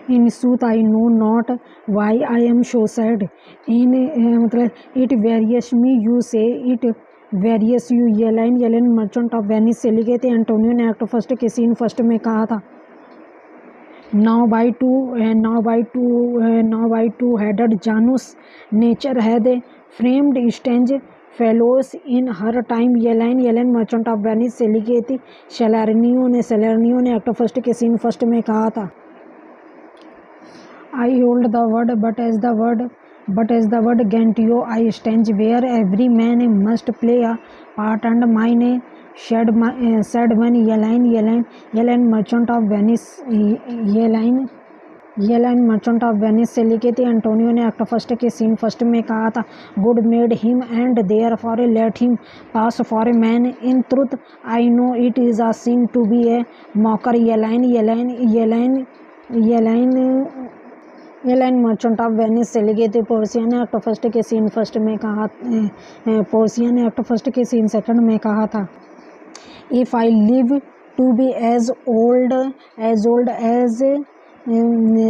In sooth I know not why I am so sad. In मतलब it wearies me you say it wearies you. ये line merchant of Venice से लिखे थे। Antonio ने act first के scene first में कहा था, now by two headed Janus nature had framed strange fellows in her time. ये लाइन मर्चेंट ऑफ वेनिस से लिखी थी। सैलर्नियो ने एक्ट फर्स्ट के सीन फर्स्ट में कहा था, I hold the world but as the world Gratiano I stand where every man must play a part and mine said when ये line merchant of Venice ये line merchant of Venice से लिखी थी। Antonio ने act first के scene first में कहा था, God made him and therefore let him pass for a man in truth I know it is a sin to be a mocker. ये line merchant of Venice से लिखी थी। Portia ने act first के scene first में कहा Portia ने act first के सीन सेकंड में कहा था, if I live to be as old as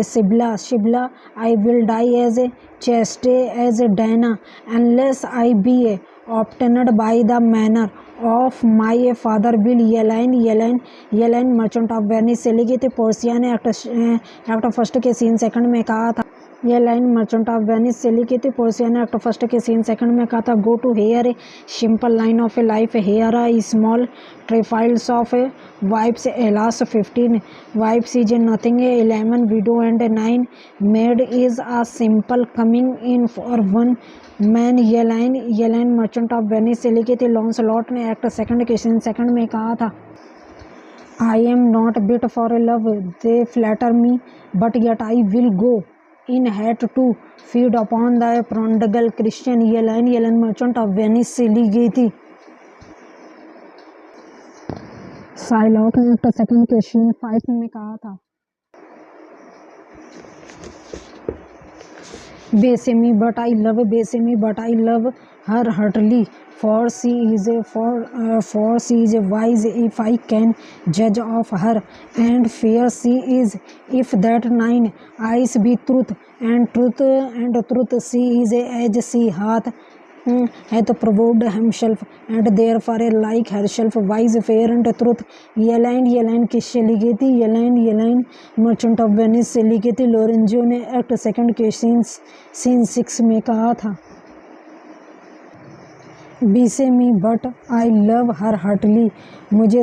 Sibylla I will die as chaste as Diana unless I be obtained by the manner of my father will. ये line merchant of Venice से लिखी थी। Portia ने act first के scene second में कहा था। ये लाइन मर्चेंट ऑफ वेनिस से लिखी थी। पोर्सिया ने एक्ट फर्स्ट के सीन सेकंड में कहा था, go to here a simple line of a life here a small trifles of a wives alas 15 wives is nothing 11 widow and 9 maid is a simple coming in for one man. ये line merchant of Venice से लिखी थी। Launcelot ने act second के scene second में कहा था, I am not bit for A love they flatter me but yet I will go in hate to feed upon the prodigal Christian. ये line merchant of Venice से ली गई थी। Shylock ने एक्ट सेकंड के सीन 5 में कहा था, beshrew me but I love her heartily for she is wise if I can judge of her and fair she is if that 9 eyes be truth she is as she hath proved himself and therefore like herself wise fair and truth। ये line किससे लिखी थी? ये line merchant of Venice से लिखी थी। Lorenzo ने act second के सीन 6 में कहा था, बी से me but I love her heartily, मुझे